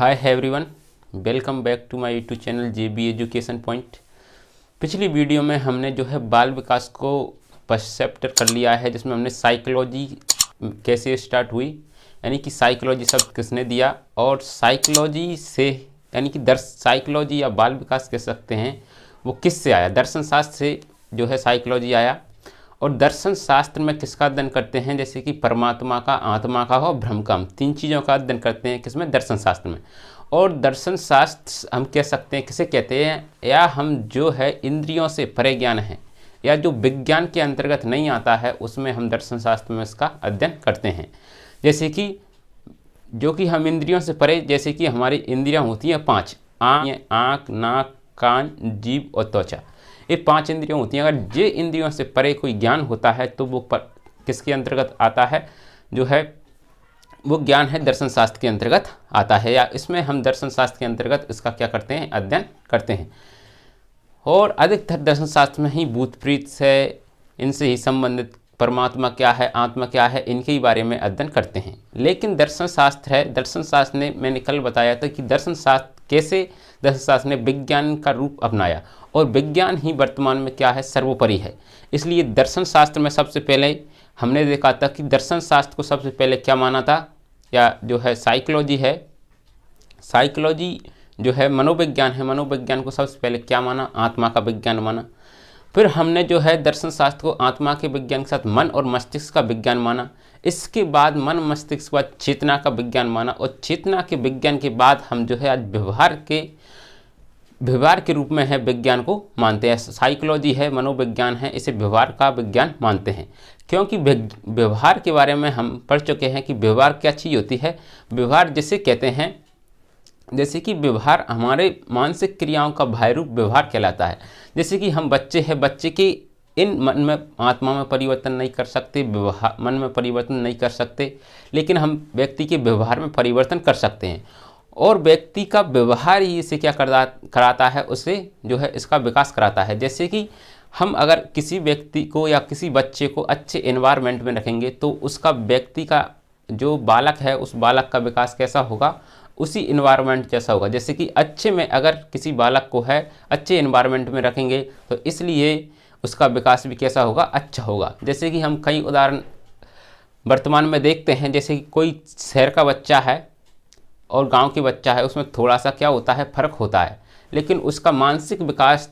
Hi everyone, welcome back to my YouTube channel JB education point. पिछली video में हमने जो है बाल विकास को फर्स्ट चैप्टर कर लिया है, जिसमें हमने साइकोलॉजी कैसे स्टार्ट हुई, यानी कि साइकोलॉजी शब्द किसने दिया, और साइकोलॉजी से यानी कि साइकोलॉजी या बाल विकास कह सकते हैं वो किससे आया। दर्शन शास्त्र से जो है साइकोलॉजी आया। और दर्शन शास्त्र में किसका अध्ययन करते हैं, जैसे कि परमात्मा का, आत्मा का और ब्रह्म का, हम तीन चीज़ों का अध्ययन करते हैं किसमें, दर्शन शास्त्र में। और दर्शन शास्त्र हम कह सकते हैं किसे कहते हैं, या हम जो है इंद्रियों से परे ज्ञान है या जो विज्ञान के अंतर्गत नहीं आता है उसमें हम दर्शन शास्त्र में इसका अध्ययन करते हैं। जैसे कि जो कि हम इंद्रियों से परे, जैसे कि हमारी इंद्रियां होती हैं पांच, आँख, नाक, कान, जीभ और त्वचा, ये पांच इंद्रियां होती हैं। अगर ये इंद्रियों से परे कोई ज्ञान होता है तो वो किसके अंतर्गत आता है, जो है वो ज्ञान है दर्शन शास्त्र के अंतर्गत आता है, या इसमें हम दर्शन शास्त्र के अंतर्गत इसका क्या करते हैं, अध्ययन करते हैं। और अधिकतर दर्शन शास्त्र में ही भूत प्रेत से, इनसे ही संबंधित परमात्मा क्या है, आत्मा क्या है, इनके ही बारे में अध्ययन करते हैं। लेकिन दर्शन शास्त्र है, दर्शन शास्त्र ने, मैंने कल बताया था कि दर्शन शास्त्र कैसे दर्शन शास्त्र ने विज्ञान का रूप अपनाया, और विज्ञान ही वर्तमान में क्या है, सर्वोपरि है। इसलिए दर्शन शास्त्र में सबसे पहले हमने देखा था कि दर्शन शास्त्र को सबसे पहले क्या माना था, या जो है साइकोलॉजी है, साइकोलॉजी जो है मनोविज्ञान है, मनोविज्ञान को सबसे पहले क्या माना, आत्मा का विज्ञान माना। फिर हमने जो है दर्शन शास्त्र को आत्मा के विज्ञान के साथ मन और मस्तिष्क का विज्ञान माना। इसके बाद मन मस्तिष्क के बाद चेतना का विज्ञान माना, और चेतना के विज्ञान के बाद हम जो है आज व्यवहार के रूप में है विज्ञान को मानते हैं। साइकोलॉजी है, मनोविज्ञान है, इसे व्यवहार का विज्ञान मानते हैं, क्योंकि व्यवहार के बारे में हम पढ़ चुके हैं कि व्यवहार क्या चीज़ होती है। व्यवहार जिसे कहते हैं, जैसे कि व्यवहार हमारे मानसिक क्रियाओं का बाह्य रूप व्यवहार कहलाता है। जैसे कि हम बच्चे हैं, बच्चे की इन मन में, आत्मा में परिवर्तन नहीं कर सकते, व्यवहार मन में परिवर्तन नहीं कर सकते, लेकिन हम व्यक्ति के व्यवहार में परिवर्तन कर सकते हैं। और व्यक्ति का व्यवहार ही इसे क्या कराता है, उसे जो है इसका विकास कराता है। जैसे कि हम अगर किसी व्यक्ति को या किसी बच्चे को अच्छे एनवायरनमेंट में रखेंगे तो उसका, व्यक्ति का जो बालक है उस बालक का विकास कैसा होगा, उसी इन्वायरमेंट जैसा होगा। जैसे कि अच्छे में अगर किसी बालक को है अच्छे इन्वायरमेंट में रखेंगे तो इसलिए उसका विकास भी कैसा होगा, अच्छा होगा। जैसे कि हम कई उदाहरण वर्तमान में देखते हैं, जैसे कि कोई शहर का बच्चा है और गांव के बच्चा है, उसमें थोड़ा सा क्या होता है, फ़र्क होता है, लेकिन उसका मानसिक विकास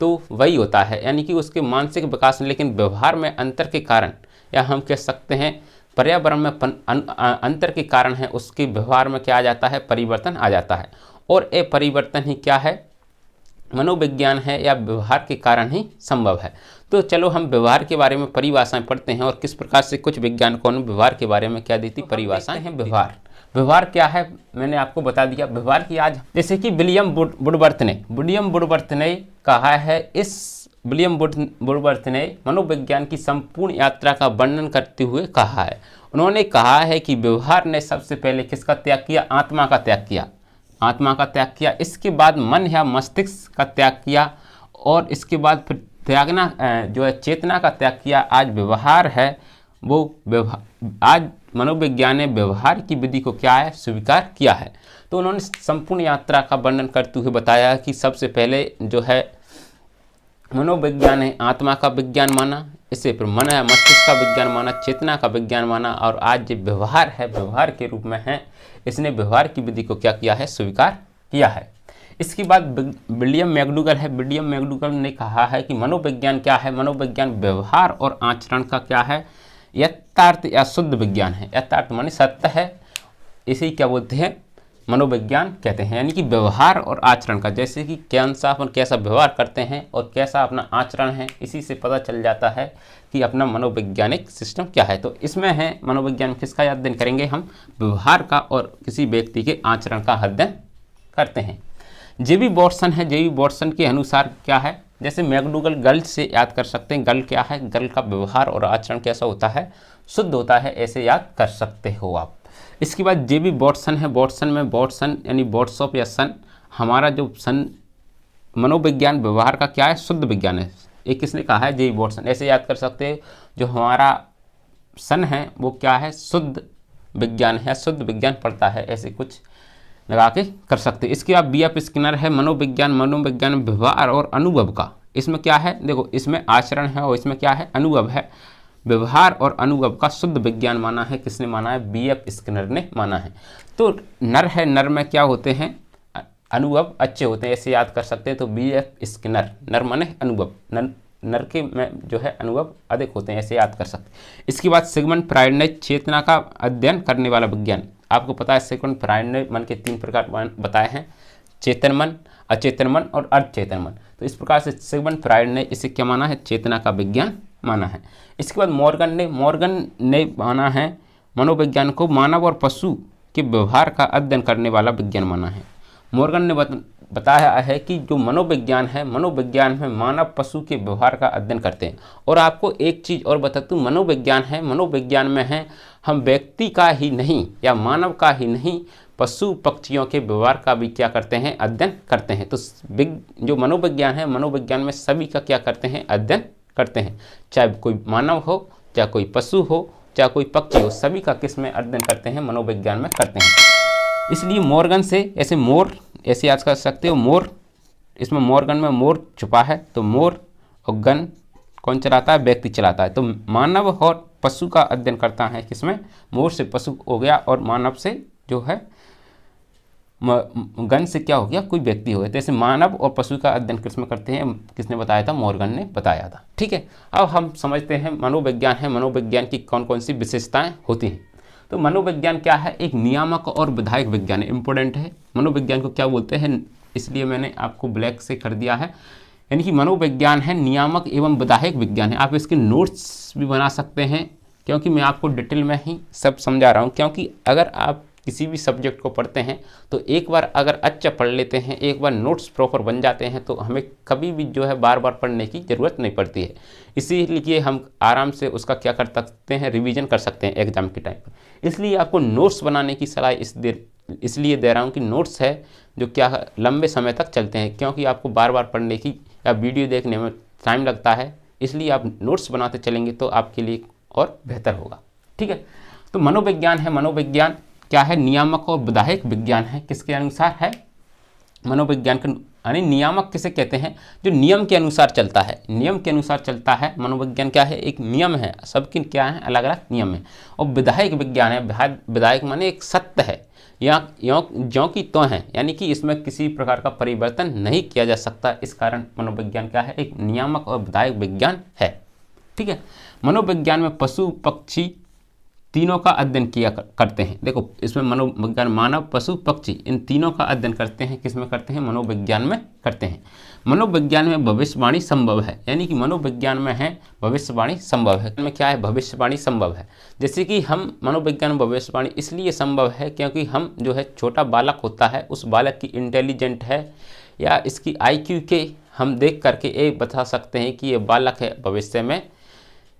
तो वही होता है, यानी कि उसके मानसिक विकास में, लेकिन व्यवहार में अंतर के कारण, या हम कह सकते हैं पर्यावरण में अंतर के कारण है, उसके व्यवहार में क्या आ जाता है, परिवर्तन आ जाता है। और ये परिवर्तन ही क्या है, मनोविज्ञान है, या व्यवहार के कारण ही संभव है। तो चलो हम व्यवहार के बारे में परिभाषाएं पढ़ते हैं, और किस प्रकार से कुछ वैज्ञानिकों ने व्यवहार के बारे में क्या दी थी, परिभाषाएं हैं। व्यवहार क्या है मैंने आपको बता दिया। व्यवहार की आज, जैसे कि विलियम वुडवर्थ ने कहा है, इस विलियम वुडवर्थ ने मनोविज्ञान की संपूर्ण यात्रा का वर्णन करते हुए कहा है। उन्होंने कहा है कि व्यवहार ने सबसे पहले किसका त्याग किया, आत्मा का त्याग किया, आत्मा का त्याग किया। इसके बाद मन या मस्तिष्क का त्याग किया, और इसके बाद फिर त्यागना जो है चेतना का त्याग किया। आज व्यवहार है वो आज मनोविज्ञान ने व्यवहार की विधि को क्या है, स्वीकार किया है। तो उन्होंने संपूर्ण यात्रा का वर्णन करते हुए बताया कि सबसे पहले जो है मनोविज्ञान ने आत्मा का विज्ञान माना, इससे फिर मन या मस्तिष्क का विज्ञान माना, चेतना का विज्ञान माना, और आज जो व्यवहार है व्यवहार के रूप में है, इसने व्यवहार की विधि को क्या किया है, स्वीकार किया है। इसके बाद विलियम मैकडूगल ने कहा है कि मनोविज्ञान क्या है, मनोविज्ञान व्यवहार और आचरण का क्या है, यथार्थ या शुद्ध विज्ञान है। यथार्थ माने सत्य है, इसे क्या बोलते हैं, मनोविज्ञान कहते हैं। यानी कि व्यवहार और आचरण का, जैसे कि अपन कैसा व्यवहार करते हैं और कैसा अपना आचरण है, इसी से पता चल जाता है कि अपना मनोवैज्ञानिक सिस्टम क्या है। तो इसमें है मनोविज्ञान किसका अध्ययन करेंगे, हम व्यवहार का और किसी व्यक्ति के आचरण का अध्ययन करते हैं। जेबी वॉटसन के अनुसार क्या है, जैसे मैकडूगल गर्ल से याद कर सकते हैं। गर्ल क्या है, गर्ल का व्यवहार और आचरण कैसा होता है, शुद्ध होता है, ऐसे याद कर सकते हो आप। इसके बाद जेबी वॉटसन है, वॉटसन यानी वॉट्सअप या सन, हमारा जो सन मनोविज्ञान व्यवहार का क्या है, शुद्ध विज्ञान है। ये किसने कहा है, जेबी वॉटसन, ऐसे याद कर सकते हैं। जो हमारा सन है वो क्या है, शुद्ध विज्ञान है, शुद्ध विज्ञान पढ़ता है, ऐसे कुछ लगा के कर सकते हैं। इसके बाद BF स्किनर है मनोविज्ञान, मनोविज्ञान व्यवहार और अनुभव का। इसमें क्या है, देखो इसमें आचरण है और इसमें क्या है, अनुभव है। व्यवहार और अनुभव का शुद्ध विज्ञान माना है, किसने माना है, BF स्किनर ने माना है। तो नर है, नर में क्या होते हैं, अनुभव अच्छे होते हैं, ऐसे याद कर सकते हैं। तो BF स्किनर, नर माने अनुभव, नर के में जो है अनुभव अधिक होते हैं, ऐसे याद कर सकते हैं। इसके बाद सिगमंड फ्राइड ने चेतना का अध्ययन करने वाला विज्ञान। आपको पता है सिगमंड फ्राइड ने मन के 3 प्रकार बताए हैं, चेतन मन, अचेतन मन और अर्धचेतन मन। तो इस प्रकार से सिगमंड फ्राइड ने इसे क्या माना है, चेतना का विज्ञान माना है। इसके बाद मॉर्गन ने माना है मनोविज्ञान को मानव और पशु के व्यवहार का अध्ययन करने वाला विज्ञान माना है। मॉर्गन ने बताया है कि जो मनोविज्ञान है, मनोविज्ञान में मानव पशु के व्यवहार का अध्ययन करते हैं। और आपको एक चीज़ और बता दूं, मनोविज्ञान है, मनोविज्ञान में है हम व्यक्ति का ही नहीं या मानव का ही नहीं, पशु पक्षियों के व्यवहार का भी क्या करते हैं, अध्ययन करते हैं। तो जो मनोविज्ञान है, मनोविज्ञान में सभी का क्या करते हैं, अध्ययन करते हैं, चाहे कोई मानव हो, चाहे कोई पशु हो, चाहे कोई पक्षी हो, सभी का किस में अध्ययन करते हैं, मनोविज्ञान में करते हैं। इसलिए मॉर्गन से ऐसे मोर ऐसे याद कर सकते हो, मोर, इसमें मॉर्गन में मोर छुपा है, तो मोर और गन कौन चलाता है, व्यक्ति चलाता है। तो मानव और पशु का अध्ययन करता है किसमें, मोर से पशु हो गया और मानव से जो है गन से क्या हो गया, कोई व्यक्ति हो गया। तो ऐसे मानव और पशु का अध्ययन किसमें करते हैं, किसने बताया था, मॉर्गन ने बताया था। ठीक है, अब हम समझते हैं मनोविज्ञान है, मनोविज्ञान की कौन कौन सी विशेषताएं होती हैं। तो मनोविज्ञान क्या है, एक नियामक और विधायक विज्ञान है, इंपॉर्टेंट है। मनोविज्ञान को क्या बोलते हैं, इसलिए मैंने आपको ब्लैक से कर दिया है, यानी कि मनोविज्ञान है नियामक एवं विधायक विज्ञान है। आप इसके नोट्स भी बना सकते हैं, क्योंकि मैं आपको डिटेल में ही सब समझा रहा हूँ। क्योंकि अगर आप किसी भी सब्जेक्ट को पढ़ते हैं तो एक बार अगर अच्छा पढ़ लेते हैं, एक बार नोट्स प्रॉपर बन जाते हैं, तो हमें कभी भी जो है बार बार पढ़ने की ज़रूरत नहीं पड़ती है। इसीलिए हम आराम से उसका क्या कर सकते हैं, रिवीजन कर सकते हैं एग्जाम के टाइम पर। इसलिए आपको नोट्स बनाने की सलाह इसलिए दे रहा हूँ कि नोट्स है जो क्या लंबे समय तक चलते हैं, क्योंकि आपको बार बार पढ़ने की या वीडियो देखने में टाइम लगता है। इसलिए आप नोट्स बनाते चलेंगे तो आपके लिए और बेहतर होगा। ठीक है, तो मनोविज्ञान है, मनोविज्ञान क्या है, नियामक और विधायक विज्ञान है। किसके अनुसार है, मनोविज्ञान के, यानी नियामक किसे कहते हैं, जो नियम के अनुसार चलता है, नियम के अनुसार चलता है। मनोविज्ञान क्या है, एक नियम है, सबकी क्या है, अलग अलग नियम है। और विधायक विज्ञान है, विधायक माने एक सत्य है या ज्यों की त्यों है, यानी कि इसमें किसी प्रकार का परिवर्तन नहीं किया जा सकता। इस कारण मनोविज्ञान क्या है, एक नियामक और विधायक विज्ञान है। ठीक है, मनोविज्ञान में पशु पक्षी तीनों का अध्ययन किया करते हैं। देखो इसमें मनोविज्ञान मानव पशु पक्षी इन तीनों का अध्ययन करते हैं, किसमें करते हैं, मनोविज्ञान में करते हैं। मनोविज्ञान में भविष्यवाणी संभव है, यानी कि मनोविज्ञान में है भविष्यवाणी संभव है। में क्या है, भविष्यवाणी संभव है। जैसे कि हम मनोविज्ञान में भविष्यवाणी इसलिए संभव है क्योंकि हम जो है छोटा बालक होता है, उस बालक की इंटेलिजेंट है या इसकी IQ के हम देख करके ये बता सकते हैं कि ये बालक है भविष्य में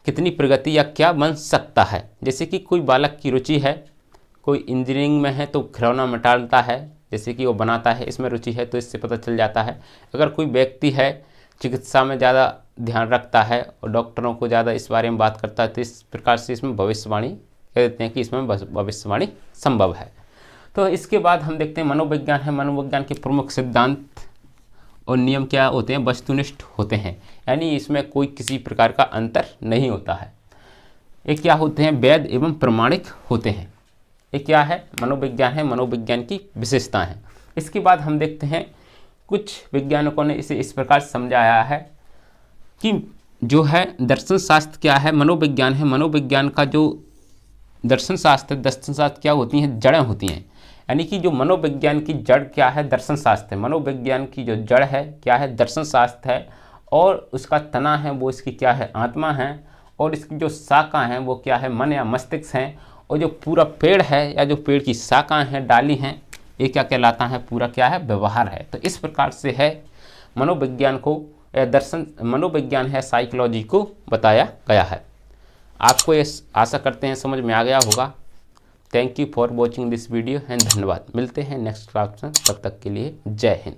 कितनी प्रगति या क्या बन सकता है। जैसे कि कोई बालक की रुचि है, कोई इंजीनियरिंग में है तो खिलौना में डालता है, जैसे कि वो बनाता है, इसमें रुचि है तो इससे पता चल जाता है। अगर कोई व्यक्ति है चिकित्सा में ज़्यादा ध्यान रखता है और डॉक्टरों को ज़्यादा इस बारे में बात करता है, तो इस प्रकार से इसमें भविष्यवाणी कह देते हैं कि इसमें भविष्यवाणी संभव है। तो इसके बाद हम देखते हैं मनोविज्ञान है, मनोविज्ञान के प्रमुख सिद्धांत और नियम क्या होते हैं, वस्तुनिष्ठ होते हैं, यानी इसमें कोई किसी प्रकार का अंतर नहीं होता है। ये क्या होते हैं, वैध एवं प्रमाणिक होते हैं। ये क्या है, मनोविज्ञान है, मनोविज्ञान की विशेषताएं हैं। इसके बाद हम देखते हैं कुछ वैज्ञानिकों ने इसे इस प्रकार समझाया है कि जो है दर्शन शास्त्र क्या है, मनोविज्ञान है, मनोविज्ञान का जो दर्शन शास्त्र क्या होती हैं, जड़ें होती हैं। यानी कि जो मनोविज्ञान की जड़ क्या है, दर्शन शास्त्र है। मनोविज्ञान की जो जड़ है क्या है, दर्शन शास्त्र है, और उसका तना है वो इसकी क्या है, आत्मा है, और इसकी जो शाखा हैं वो क्या है, मन या मस्तिष्क हैं, और जो पूरा पेड़ है या जो पेड़ की शाखाएं हैं, डाली हैं, ये क्या कहलाता है, पूरा क्या है, व्यवहार है। तो इस प्रकार से है मनोविज्ञान को दर्शन, मनोविज्ञान है साइकोलॉजी को बताया गया है। आपको ये आशा करते हैं समझ में आ गया होगा। Thank you for watching this video and धन्यवाद। मिलते हैं नेक्स्ट क्लास में, तब तक के लिए जय हिंद।